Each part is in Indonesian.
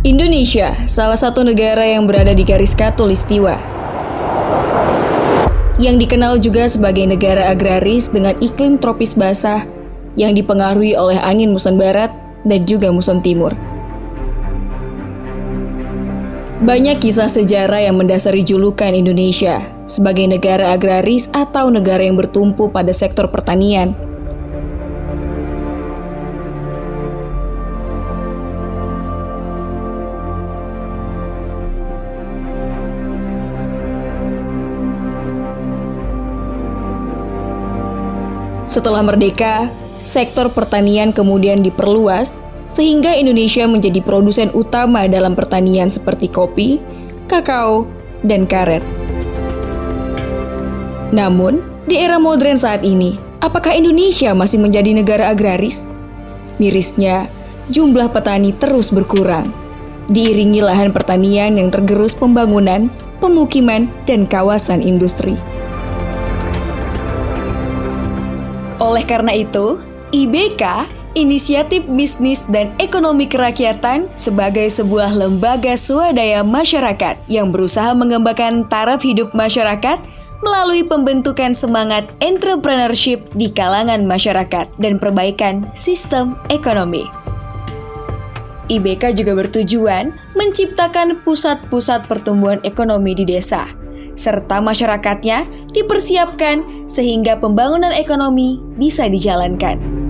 Indonesia, salah satu negara yang berada di garis khatulistiwa, yang dikenal juga sebagai negara agraris dengan iklim tropis basah yang dipengaruhi oleh angin muson barat dan juga muson timur. Banyak kisah sejarah yang mendasari julukan Indonesia sebagai negara agraris atau negara yang bertumpu pada sektor pertanian. Setelah merdeka, sektor pertanian kemudian diperluas sehingga Indonesia menjadi produsen utama dalam pertanian seperti kopi, kakao, dan karet. Namun, di era modern saat ini, apakah Indonesia masih menjadi negara agraris? Mirisnya, jumlah petani terus berkurang, diiringi lahan pertanian yang tergerus pembangunan, pemukiman, dan kawasan industri. Oleh karena itu, IBK, Inisiatif Bisnis dan Ekonomi Kerakyatan, sebagai sebuah lembaga swadaya masyarakat yang berusaha mengembangkan taraf hidup masyarakat melalui pembentukan semangat entrepreneurship di kalangan masyarakat dan perbaikan sistem ekonomi. IBK juga bertujuan menciptakan pusat-pusat pertumbuhan ekonomi di desa, serta masyarakatnya dipersiapkan sehingga pembangunan ekonomi bisa dijalankan.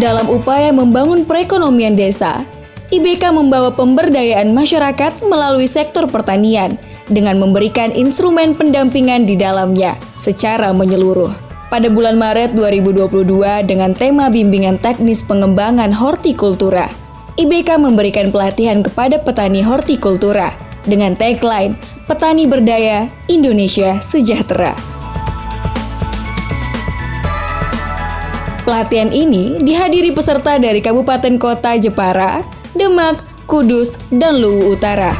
Dalam upaya membangun perekonomian desa, IBK membawa pemberdayaan masyarakat melalui sektor pertanian dengan memberikan instrumen pendampingan di dalamnya secara menyeluruh. Pada bulan Maret 2022 dengan tema bimbingan teknis pengembangan hortikultura, IBK memberikan pelatihan kepada petani hortikultura dengan tagline Petani Berdaya, Indonesia Sejahtera. Pelatihan ini dihadiri peserta dari Kabupaten Kota Jepara, Demak, Kudus, dan Luwu Utara.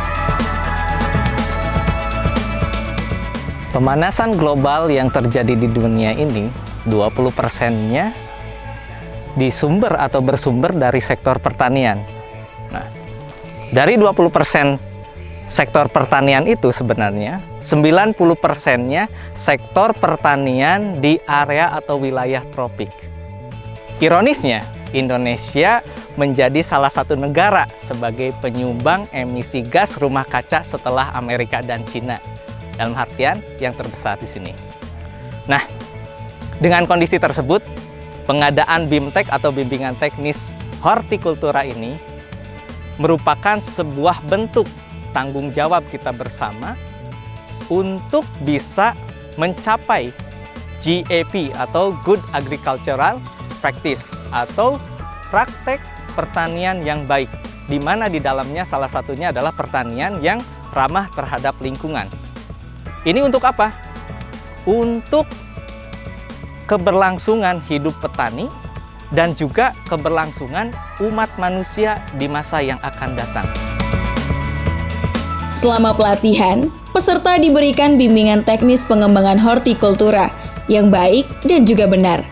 Pemanasan global yang terjadi di dunia ini, 20%-nya disumber atau bersumber dari sektor pertanian. Nah, dari 20% sektor pertanian itu sebenarnya, 90%-nya sektor pertanian di area atau wilayah tropik. Ironisnya, Indonesia menjadi salah satu negara sebagai penyumbang emisi gas rumah kaca setelah Amerika dan Cina. Dalam artian yang terbesar di sini. Nah, dengan kondisi tersebut, pengadaan BIMTEK atau bimbingan teknis hortikultura ini merupakan sebuah bentuk tanggung jawab kita bersama untuk bisa mencapai GAP atau Good Agricultural Practice atau praktek pertanian yang baik, di mana di dalamnya salah satunya adalah pertanian yang ramah terhadap lingkungan. Ini untuk apa? Untuk keberlangsungan hidup petani dan juga keberlangsungan umat manusia di masa yang akan datang. Selama pelatihan, peserta diberikan bimbingan teknis pengembangan hortikultura yang baik dan juga benar.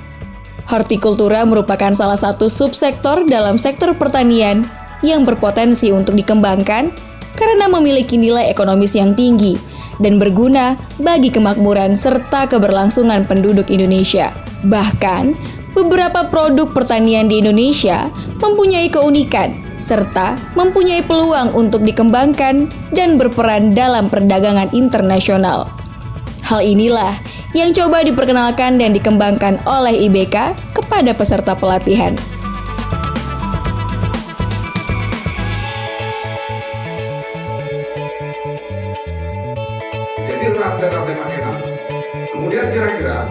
Hortikultura merupakan salah satu subsektor dalam sektor pertanian yang berpotensi untuk dikembangkan karena memiliki nilai ekonomis yang tinggi dan berguna bagi kemakmuran serta keberlangsungan penduduk Indonesia. Bahkan, beberapa produk pertanian di Indonesia mempunyai keunikan serta mempunyai peluang untuk dikembangkan dan berperan dalam perdagangan internasional. Hal inilah yang coba diperkenalkan dan dikembangkan oleh IBK kepada peserta pelatihan. Jadi rada makin enak. Kemudian kira-kira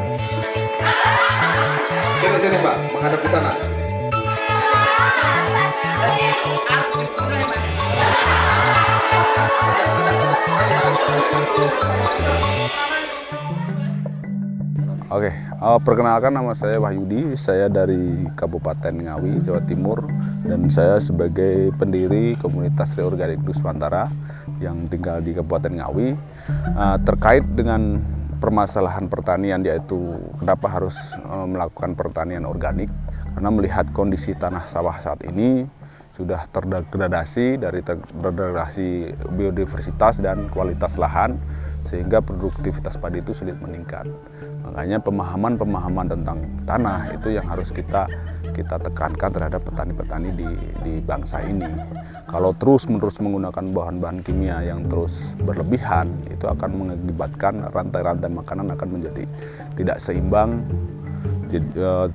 Sini Pak, menghadap ke sana. Oke, perkenalkan nama saya Wahyudi, saya dari Kabupaten Ngawi, Jawa Timur, dan saya sebagai pendiri komunitas Reorganik Nusantara yang tinggal di Kabupaten Ngawi. Terkait dengan permasalahan pertanian, yaitu kenapa harus melakukan pertanian organik, karena melihat kondisi tanah sawah saat ini sudah terdegradasi biodiversitas dan kualitas lahan, sehingga produktivitas padi itu sulit meningkat. Makanya pemahaman tentang tanah itu yang harus kita tekankan terhadap petani-petani di bangsa ini. Kalau terus-menerus menggunakan bahan-bahan kimia yang terus berlebihan, itu akan mengakibatkan rantai-rantai makanan akan menjadi tidak seimbang,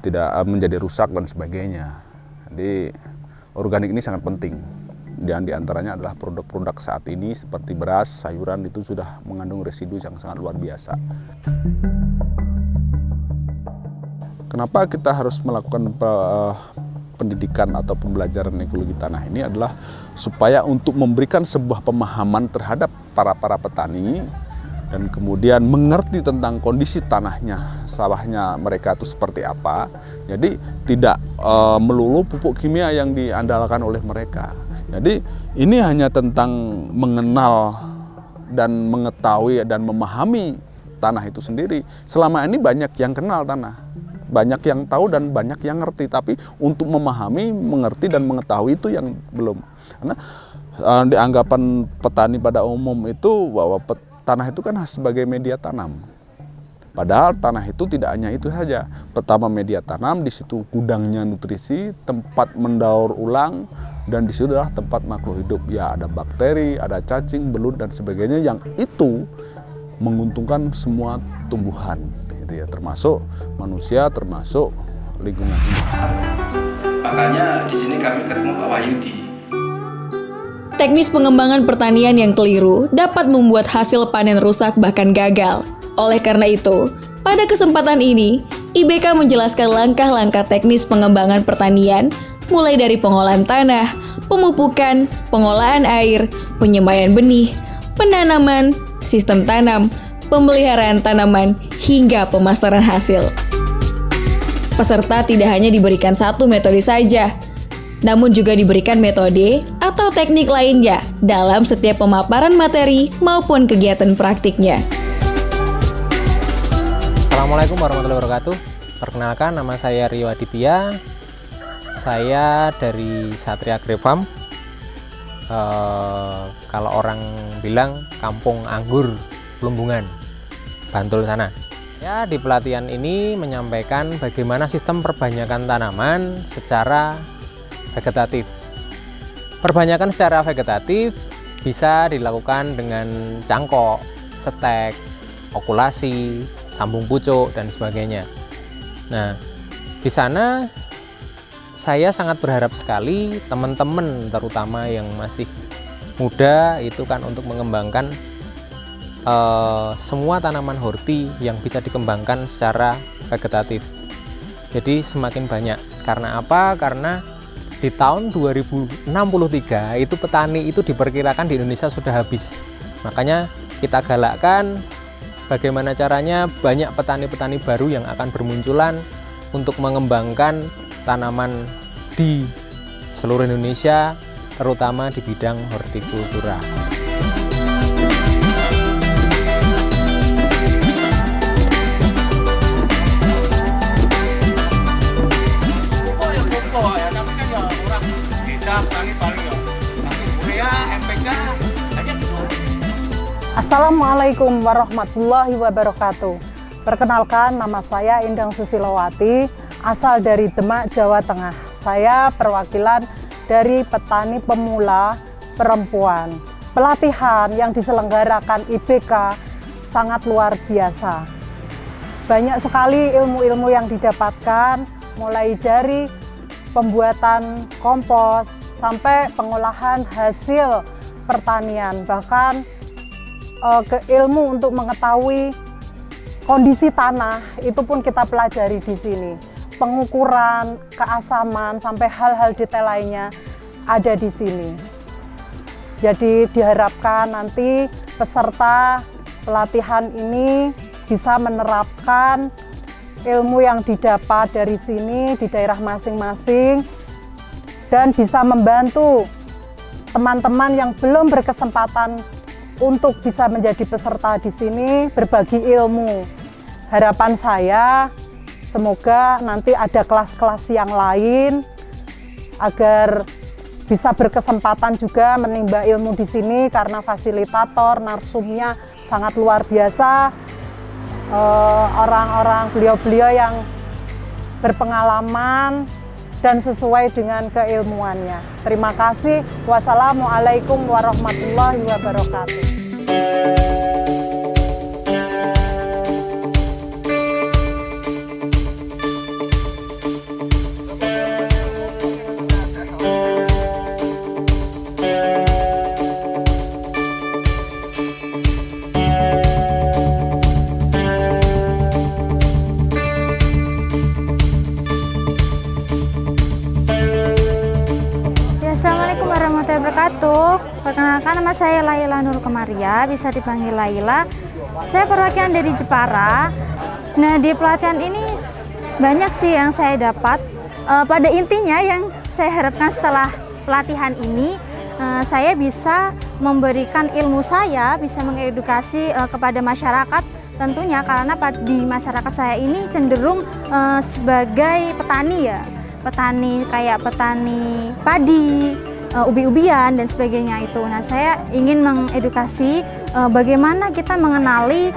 tidak menjadi rusak dan sebagainya. Jadi organik ini sangat penting. Dan diantaranya adalah produk-produk saat ini seperti beras, sayuran itu sudah mengandung residu yang sangat luar biasa. Kenapa kita harus melakukan pendidikan atau pembelajaran ekologi tanah ini adalah supaya untuk memberikan sebuah pemahaman terhadap para petani dan kemudian mengerti tentang kondisi tanahnya, sawahnya mereka itu seperti apa. Jadi tidak melulu pupuk kimia yang diandalkan oleh mereka. Jadi ini hanya tentang mengenal dan mengetahui dan memahami tanah itu sendiri. Selama ini banyak yang kenal tanah, banyak yang tahu dan banyak yang ngerti. Tapi untuk memahami, mengerti dan mengetahui itu yang belum. Karena dianggapan petani pada umum itu bahwa tanah itu kan sebagai media tanam. Padahal tanah itu tidak hanya itu saja. Pertama media tanam, di situ gudangnya nutrisi, tempat mendaur ulang, dan di situ adalah tempat makhluk hidup. Ya ada bakteri, ada cacing, belut dan sebagainya yang itu menguntungkan semua tumbuhan, gitu ya, termasuk manusia, termasuk lingkungan. Makanya di sini kami ketemu Pak Wahyudi. Teknis pengembangan pertanian yang keliru dapat membuat hasil panen rusak bahkan gagal. Oleh karena itu, pada kesempatan ini, IBK menjelaskan langkah-langkah teknis pengembangan pertanian, mulai dari pengolahan tanah, pemupukan, pengolahan air, penyemaian benih, penanaman, sistem tanam, pemeliharaan tanaman, hingga pemasaran hasil. Peserta tidak hanya diberikan satu metode saja, namun juga diberikan metode atau teknik lainnya dalam setiap pemaparan materi maupun kegiatan praktiknya. Assalamualaikum warahmatullahi wabarakatuh. Perkenalkan, nama saya Rio Aditya. Saya dari Satria Agrifarm. Kalau orang bilang kampung anggur Plumbungan, Bantul sana. Ya, di pelatihan ini menyampaikan bagaimana sistem perbanyakan tanaman secara vegetatif. Perbanyakan secara vegetatif bisa dilakukan dengan cangkok, setek, okulasi, sambung pucuk, dan sebagainya. Nah, di sana saya sangat berharap sekali teman-teman terutama yang masih muda itu kan untuk mengembangkan semua tanaman horti yang bisa dikembangkan secara vegetatif. Jadi semakin banyak. Karena apa? Karena di tahun 2063 itu petani itu diperkirakan di Indonesia sudah habis. Makanya kita galakkan bagaimana caranya banyak petani-petani baru yang akan bermunculan untuk mengembangkan tanaman di seluruh Indonesia, terutama di bidang hortikultura. Assalamualaikum warahmatullahi wabarakatuh. Perkenalkan, nama saya Indang Susilowati, asal dari Demak, Jawa Tengah. Saya perwakilan dari petani pemula perempuan. Pelatihan yang diselenggarakan IBK sangat luar biasa. Banyak sekali ilmu-ilmu yang didapatkan, mulai dari pembuatan kompos sampai pengolahan hasil pertanian, bahkan ke ilmu untuk mengetahui kondisi tanah itu pun kita pelajari di sini. Pengukuran, keasaman, sampai hal-hal detail lainnya ada di sini. Jadi diharapkan nanti peserta pelatihan ini bisa menerapkan ilmu yang didapat dari sini di daerah masing-masing dan bisa membantu teman-teman yang belum berkesempatan untuk bisa menjadi peserta di sini berbagi ilmu. Harapan saya semoga nanti ada kelas-kelas yang lain agar bisa berkesempatan juga menimba ilmu di sini karena fasilitator, narsumnya sangat luar biasa. Orang-orang beliau-beliau yang berpengalaman dan sesuai dengan keilmuannya. Terima kasih. Wassalamualaikum warahmatullahi wabarakatuh. Assalamualaikum warahmatullahi wabarakatuh. Perkenalkan, nama saya Laila Nur Kemaria, bisa dipanggil Laila. Saya perwakilan dari Jepara. Nah, di pelatihan ini banyak sih yang saya dapat. Pada intinya yang saya harapkan setelah pelatihan ini, saya bisa memberikan ilmu saya, bisa mengedukasi kepada masyarakat tentunya, karena di masyarakat saya ini cenderung sebagai petani ya. Petani kayak petani padi, ubi-ubian dan sebagainya itu. Nah, saya ingin mengedukasi bagaimana kita mengenali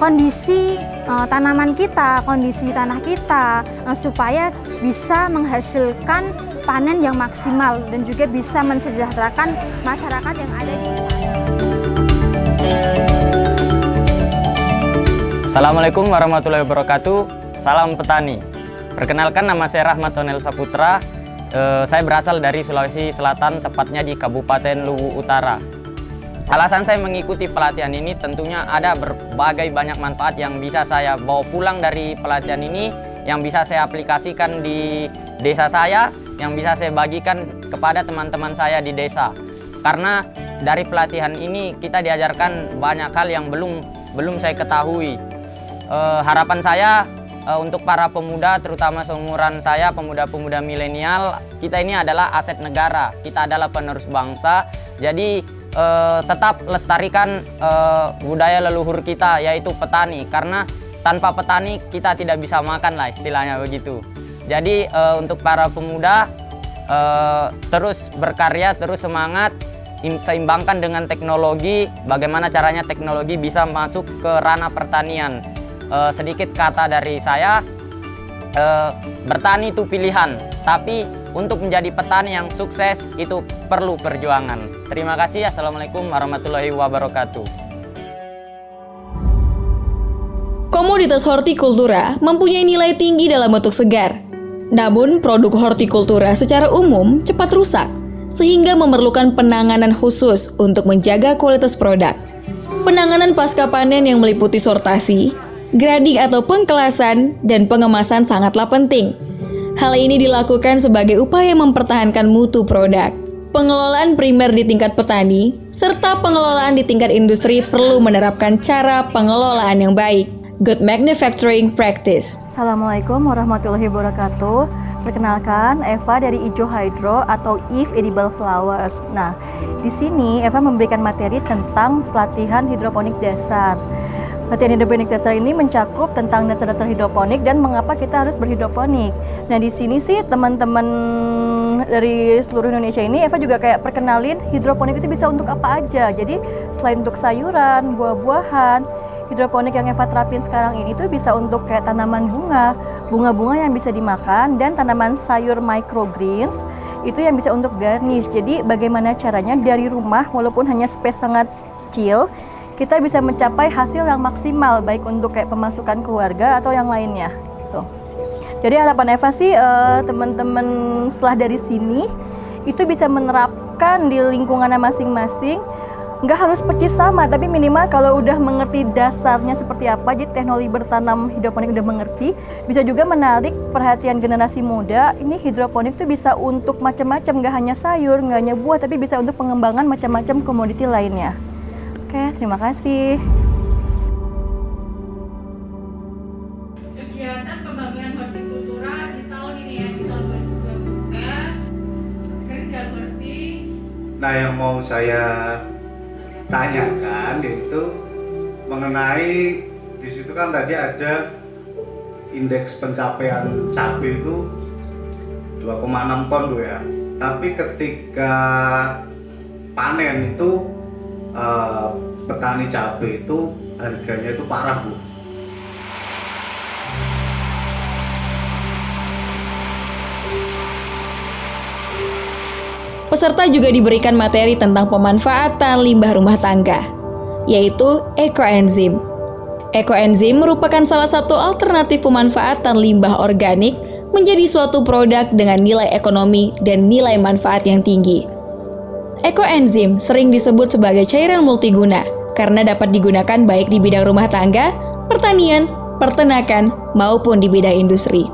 kondisi tanaman kita, kondisi tanah kita, supaya bisa menghasilkan panen yang maksimal dan juga bisa mensejahterakan masyarakat yang ada di sana. Assalamualaikum warahmatullahi wabarakatuh. Salam petani. Perkenalkan, nama saya Rahmat Tonel Saputra. Saya berasal dari Sulawesi Selatan, tepatnya di Kabupaten Luwu Utara. Alasan saya mengikuti pelatihan ini tentunya ada berbagai banyak manfaat yang bisa saya bawa pulang dari pelatihan ini, yang bisa saya aplikasikan di desa saya, yang bisa saya bagikan kepada teman-teman saya di desa. Karena dari pelatihan ini kita diajarkan banyak hal yang belum saya ketahui. Harapan saya untuk para pemuda, terutama seumuran saya, pemuda-pemuda milenial, kita ini adalah aset negara, kita adalah penerus bangsa. Jadi tetap lestarikan budaya leluhur kita, yaitu petani, karena tanpa petani kita tidak bisa makan lah, istilahnya begitu. Jadi untuk para pemuda, terus berkarya, terus semangat, seimbangkan dengan teknologi, bagaimana caranya teknologi bisa masuk ke ranah pertanian. Sedikit kata dari saya, bertani itu pilihan, tapi untuk menjadi petani yang sukses itu perlu perjuangan. Terima kasih. Assalamualaikum warahmatullahi wabarakatuh. Komoditas hortikultura mempunyai nilai tinggi dalam bentuk segar. Namun, produk hortikultura secara umum cepat rusak, sehingga memerlukan penanganan khusus untuk menjaga kualitas produk. Penanganan pasca panen yang meliputi sortasi, grading atau pengkelasan, dan pengemasan sangatlah penting. Hal ini dilakukan sebagai upaya mempertahankan mutu produk. Pengelolaan primer di tingkat petani, serta pengelolaan di tingkat industri perlu menerapkan cara pengelolaan yang baik. Good Manufacturing Practice. Assalamualaikum warahmatullahi wabarakatuh. Perkenalkan, Eva dari Ijo Hydro atau Eve Edible Flowers. Nah, di sini Eva memberikan materi tentang pelatihan hidroponik dasar. Pelatihan hidroponik dasar ini mencakup tentang dasar-dasar hidroponik dan mengapa kita harus berhidroponik. Nah, di sini sih teman-teman dari seluruh Indonesia ini Eva juga kayak perkenalin hidroponik itu bisa untuk apa aja. Jadi selain untuk sayuran, buah-buahan, hidroponik yang Eva terapin sekarang ini tuh bisa untuk kayak tanaman bunga-bunga yang bisa dimakan, dan tanaman sayur microgreens itu yang bisa untuk garnish. Jadi bagaimana caranya dari rumah walaupun hanya space sangat kecil, kita bisa mencapai hasil yang maksimal, baik untuk kayak pemasukan keluarga atau yang lainnya. Tuh. Jadi harapan Eva sih teman-teman setelah dari sini itu bisa menerapkan di lingkungannya masing-masing nggak harus persis sama, tapi minimal kalau udah mengerti dasarnya seperti apa, jadi teknologi bertanam hidroponik udah mengerti, bisa juga menarik perhatian generasi muda. Ini hidroponik tuh bisa untuk macam-macam, nggak hanya sayur, nggak hanya buah, tapi bisa untuk pengembangan macam-macam komoditi lainnya. Oke, terima kasih. Kegiatan pembangunan hortikultura di tahun ini ya, di tahun 2022, Gerda Horti. Nah, yang mau saya tanyakan yaitu mengenai di situ kan tadi ada indeks pencapaian cabai itu 2,6 ton Bu ya. Tapi ketika panen itu petani cabai itu harganya itu parah Bu. Peserta juga diberikan materi tentang pemanfaatan limbah rumah tangga, yaitu ekoenzim. Ekoenzim merupakan salah satu alternatif pemanfaatan limbah organik menjadi suatu produk dengan nilai ekonomi dan nilai manfaat yang tinggi. Ekoenzim sering disebut sebagai cairan multiguna karena dapat digunakan baik di bidang rumah tangga, pertanian, peternakan, maupun di bidang industri.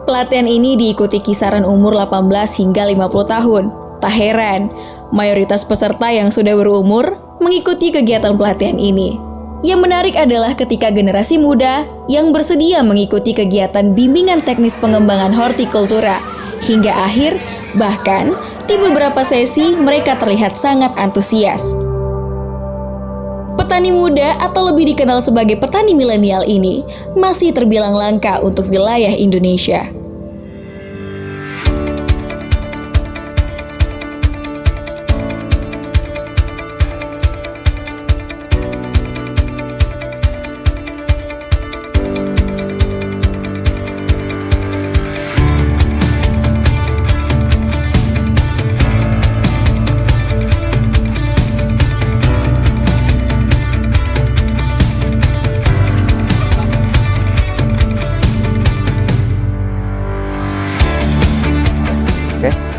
Pelatihan ini diikuti kisaran umur 18 hingga 50 tahun. Tak heran, mayoritas peserta yang sudah berumur mengikuti kegiatan pelatihan ini. Yang menarik adalah ketika generasi muda yang bersedia mengikuti kegiatan bimbingan teknis pengembangan hortikultura hingga akhir, bahkan di beberapa sesi mereka terlihat sangat antusias. Petani muda atau lebih dikenal sebagai petani milenial ini masih terbilang langka untuk wilayah Indonesia.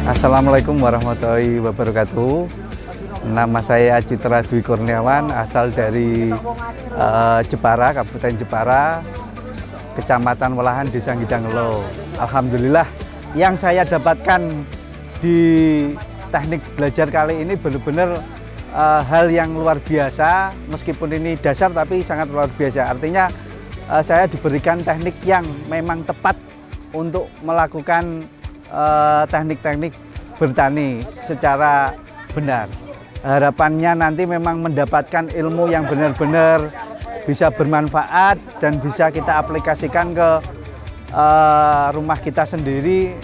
Assalamualaikum warahmatullahi wabarakatuh. Nama saya Citra Dwi Kurniawan, asal dari Jepara, Kabupaten Jepara, Kecamatan Welahan, Desa Ngidangelo. Alhamdulillah, yang saya dapatkan di teknik belajar kali ini benar-benar hal yang luar biasa. Meskipun ini dasar tapi sangat luar biasa. Artinya saya diberikan teknik yang memang tepat untuk melakukan teknik-teknik bertani secara benar. Harapannya nanti memang mendapatkan ilmu yang benar-benar bisa bermanfaat dan bisa kita aplikasikan ke rumah kita sendiri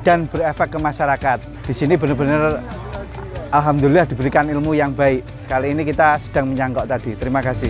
dan berefek ke masyarakat. Di sini benar-benar alhamdulillah diberikan ilmu yang baik. Kali ini kita sedang menyangkok tadi. Terima kasih.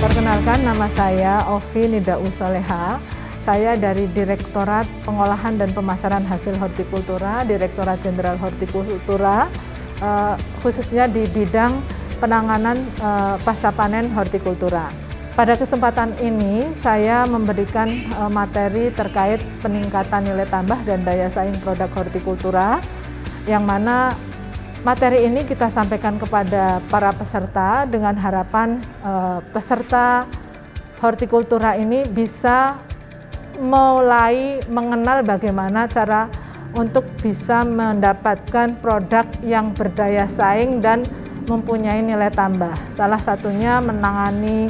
Perkenalkan, nama saya Ovi Nidau Soleha. Saya dari Direktorat Pengolahan dan Pemasaran Hasil Hortikultura, Direktorat Jenderal Hortikultura, khususnya di bidang penanganan pasca panen hortikultura. Pada kesempatan ini, saya memberikan materi terkait peningkatan nilai tambah dan daya saing produk hortikultura, yang mana materi ini kita sampaikan kepada para peserta dengan harapan peserta hortikultura ini bisa mulai mengenal bagaimana cara untuk bisa mendapatkan produk yang berdaya saing dan mempunyai nilai tambah. Salah satunya menangani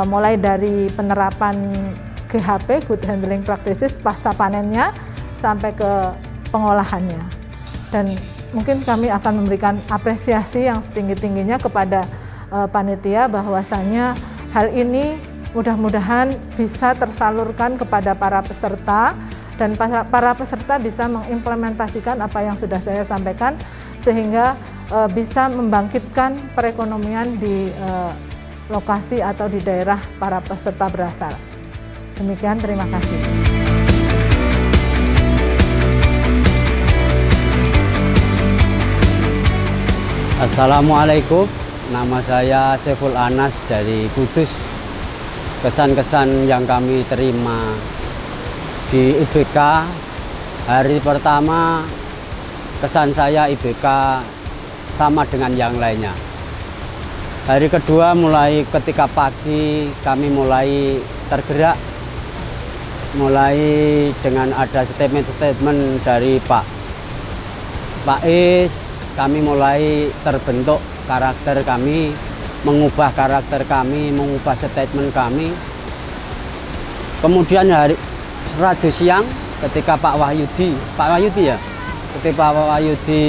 mulai dari penerapan GHP, Good Handling Practices, pasca panennya sampai ke pengolahannya. Dan mungkin kami akan memberikan apresiasi yang setinggi-tingginya kepada panitia bahwasanya hal ini mudah-mudahan bisa tersalurkan kepada para peserta dan para peserta bisa mengimplementasikan apa yang sudah saya sampaikan sehingga bisa membangkitkan perekonomian di lokasi atau di daerah para peserta berasal. Demikian, terima kasih. Assalamualaikum, nama saya Saiful Anas dari Kudus. Kesan-kesan yang kami terima di IBK, hari pertama kesan saya IBK sama dengan yang lainnya. Hari kedua mulai ketika pagi kami mulai tergerak, mulai dengan ada statement-statement dari Pak Is, kami mulai terbentuk karakter kami, mengubah karakter kami, mengubah statement kami. Kemudian hari Rabu siang ketika Pak Wahyudi ya, ketika Pak Wahyudi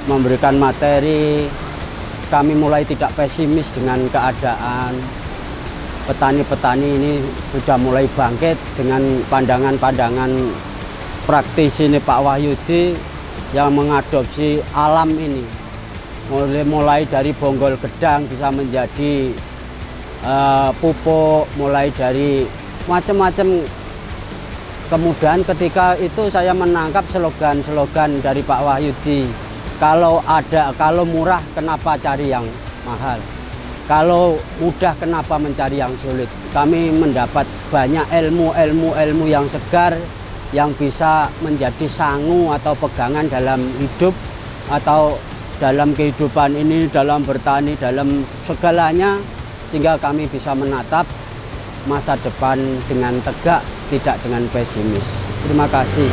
memberikan materi, kami mulai tidak pesimis dengan keadaan. Petani-petani ini sudah mulai bangkit dengan pandangan-pandangan praktis ini Pak Wahyudi yang mengadopsi alam ini. Mulai dari bonggol gedang bisa menjadi pupuk, mulai dari macam-macam. Kemudian ketika itu saya menangkap slogan-slogan dari Pak Wahyudi. Kalau murah kenapa cari yang mahal? Kalau mudah kenapa mencari yang sulit? Kami mendapat banyak ilmu yang segar yang bisa menjadi sangu atau pegangan dalam hidup atau dalam kehidupan ini, dalam bertani, dalam segalanya, sehingga kami bisa menatap masa depan dengan tegak, tidak dengan pesimis. Terima kasih.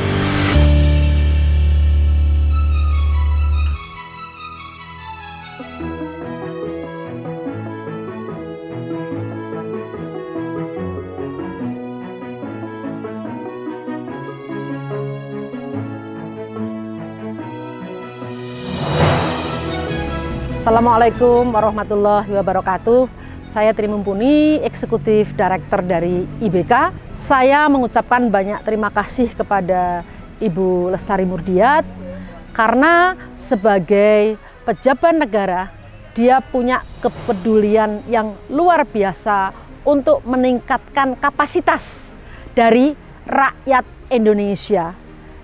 Assalamualaikum warahmatullahi wabarakatuh. Saya Tri Mumpuni, Eksekutif Direktur dari IBK. Saya mengucapkan banyak terima kasih kepada Ibu Lestari Murdiat karena sebagai pejabat negara, dia punya kepedulian yang luar biasa untuk meningkatkan kapasitas dari rakyat Indonesia,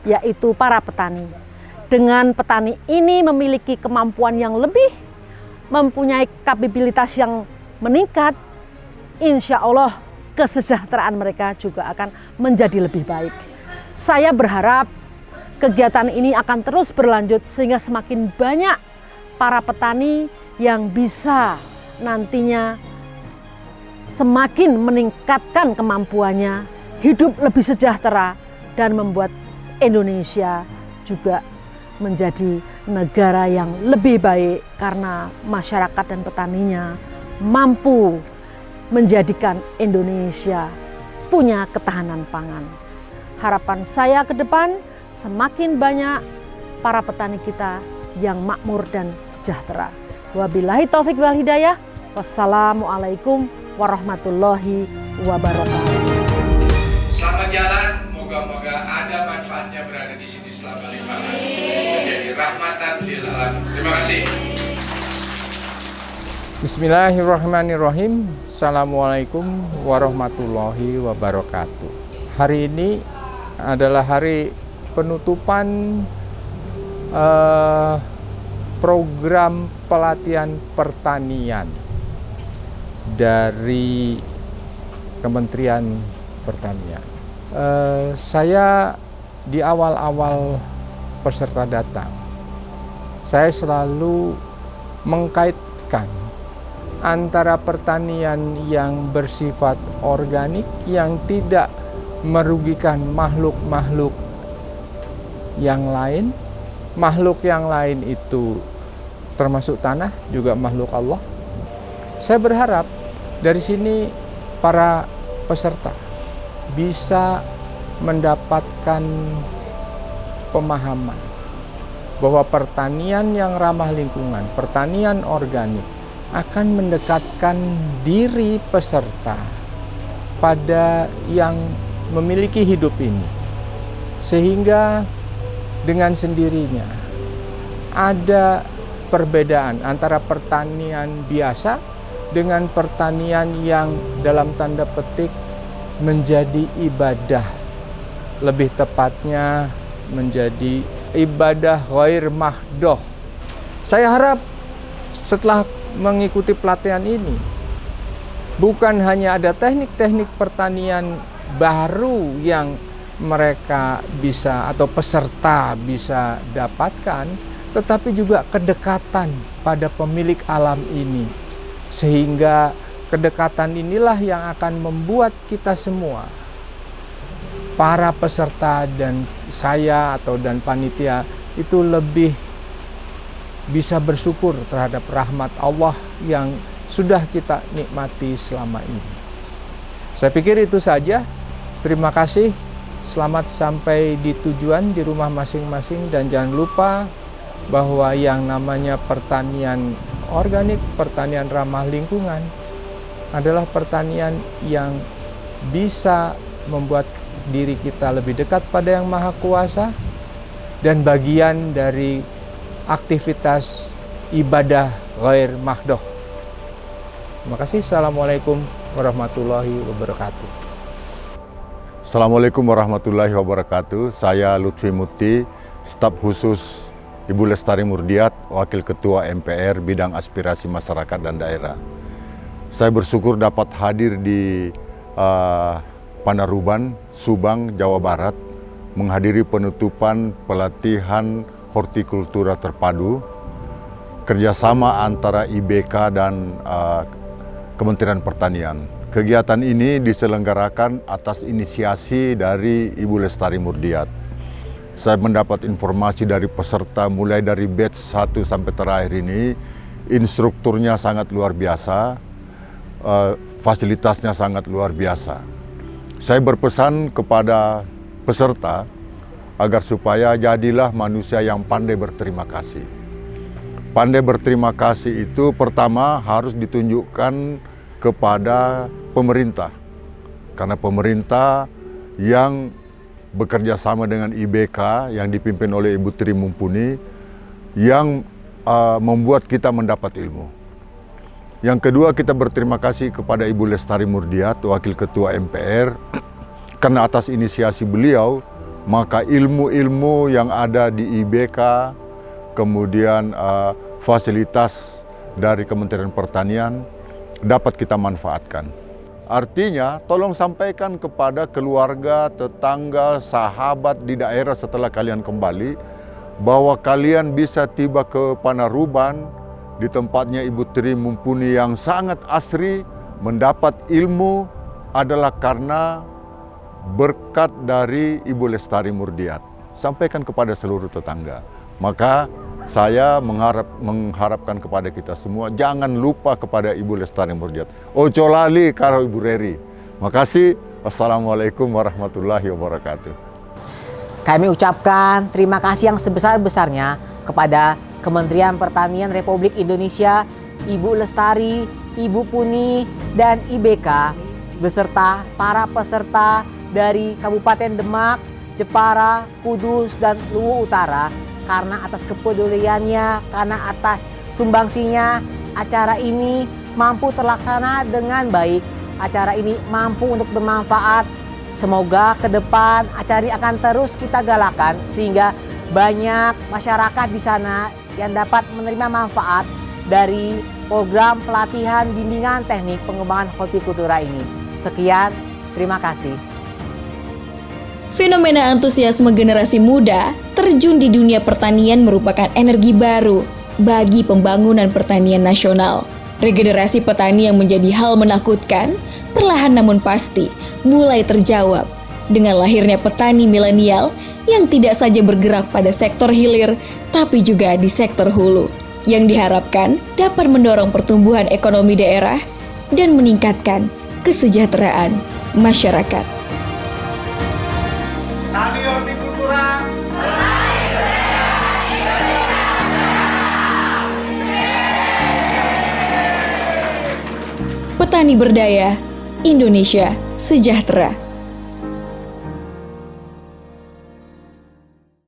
yaitu para petani. Dengan petani ini memiliki kemampuan yang lebih, mempunyai kapabilitas yang meningkat, insya Allah kesejahteraan mereka juga akan menjadi lebih baik. Saya berharap kegiatan ini akan terus berlanjut sehingga semakin banyak para petani yang bisa nantinya semakin meningkatkan kemampuannya, hidup lebih sejahtera dan membuat Indonesia juga menjadi negara yang lebih baik karena masyarakat dan petaninya mampu menjadikan Indonesia punya ketahanan pangan. Harapan saya ke depan semakin banyak para petani kita yang makmur dan sejahtera. Wabillahi taufik wal hidayah. Wassalamualaikum warahmatullahi wabarakatuh. Selamat jalan, moga-moga ada manfaatnya berada di sini selama 5 hari. Menjadi rahmatan lil alamin. Terima kasih. Bismillahirrahmanirrahim. Assalamualaikum warahmatullahi wabarakatuh. Hari ini adalah hari penutupan program pelatihan pertanian dari Kementerian Pertanian. Saya di awal-awal peserta datang, saya selalu mengkaitkan antara pertanian yang bersifat organik yang tidak merugikan makhluk-makhluk yang lain. Makhluk yang lain itu termasuk tanah, juga makhluk Allah. Saya berharap dari sini para peserta bisa mendapatkan pemahaman bahwa pertanian yang ramah lingkungan, pertanian organik akan mendekatkan diri peserta pada yang memiliki hidup ini, sehingga dengan sendirinya ada perbedaan antara pertanian biasa dengan pertanian yang dalam tanda petik menjadi ibadah, lebih tepatnya menjadi ibadah ghair mahdoh. Saya harap setelah mengikuti pelatihan ini, bukan hanya ada teknik-teknik pertanian baru yang mereka bisa atau peserta bisa dapatkan, tetapi juga kedekatan pada pemilik alam ini. Sehingga kedekatan inilah yang akan membuat kita semua, para peserta dan saya dan panitia itu lebih bisa bersyukur terhadap rahmat Allah yang sudah kita nikmati selama ini. Saya pikir itu saja. Terima kasih. Selamat sampai di tujuan di rumah masing-masing, dan jangan lupa bahwa yang namanya pertanian organik, pertanian ramah lingkungan adalah pertanian yang bisa membuat diri kita lebih dekat pada Yang Maha Kuasa dan bagian dari aktivitas ibadah ghair mahdoh. Terima kasih. Assalamualaikum warahmatullahi wabarakatuh. Assalamualaikum warahmatullahi wabarakatuh. Saya Lutfi Muti, staf khusus Ibu Lestari Murdiat, Wakil Ketua MPR Bidang Aspirasi Masyarakat dan Daerah. Saya bersyukur dapat hadir di Panaruban, Subang, Jawa Barat, menghadiri penutupan pelatihan hortikultura terpadu kerjasama antara IBK dan Kementerian Pertanian. Kegiatan ini diselenggarakan atas inisiasi dari Ibu Lestari Murdiat. Saya mendapat informasi dari peserta mulai dari batch 1 sampai terakhir ini, instrukturnya sangat luar biasa, fasilitasnya sangat luar biasa. Saya berpesan kepada peserta agar supaya jadilah manusia yang pandai berterima kasih. Pandai berterima kasih itu pertama harus ditunjukkan kepada pemerintah, karena pemerintah yang bekerja sama dengan IBK yang dipimpin oleh Ibu Tri Mumpuni yang membuat kita mendapat ilmu. Yang kedua, kita berterima kasih kepada Ibu Lestari Murdiat, Wakil Ketua MPR, karena atas inisiasi beliau maka ilmu-ilmu yang ada di IBK, kemudian fasilitas dari Kementerian Pertanian dapat kita manfaatkan. Artinya, tolong sampaikan kepada keluarga, tetangga, sahabat di daerah setelah kalian kembali, bahwa kalian bisa tiba ke Panaruban, di tempatnya Ibu Tri Mumpuni yang sangat asri, mendapat ilmu adalah karena berkat dari Ibu Lestari Murdiat. Sampaikan kepada seluruh tetangga. Maka saya mengharapkan kepada kita semua, jangan lupa kepada Ibu Lestari Murdiat. Ojo lali karo Ibu Reri. Makasih. Wassalamualaikum warahmatullahi wabarakatuh. Kami ucapkan terima kasih yang sebesar-besarnya kepada Kementerian Pertanian Republik Indonesia, Ibu Lestari, Ibu Puni, dan IBK, beserta para peserta dari Kabupaten Demak, Jepara, Kudus, dan Luwu Utara, karena atas kepeduliannya, karena atas sumbangsinya, acara ini mampu terlaksana dengan baik. Acara ini mampu untuk bermanfaat. Semoga ke depan acara ini akan terus kita galakan sehingga banyak masyarakat di sana yang dapat menerima manfaat dari program pelatihan bimbingan teknik pengembangan hortikultura ini. Sekian, terima kasih. Fenomena antusiasme generasi muda terjun di dunia pertanian merupakan energi baru bagi pembangunan pertanian nasional. Regenerasi petani yang menjadi hal menakutkan, perlahan namun pasti mulai terjawab dengan lahirnya petani milenial yang tidak saja bergerak pada sektor hilir, tapi juga di sektor hulu, yang diharapkan dapat mendorong pertumbuhan ekonomi daerah dan meningkatkan kesejahteraan masyarakat. Tani hortikultura. Petani berdaya, Indonesia sejahtera.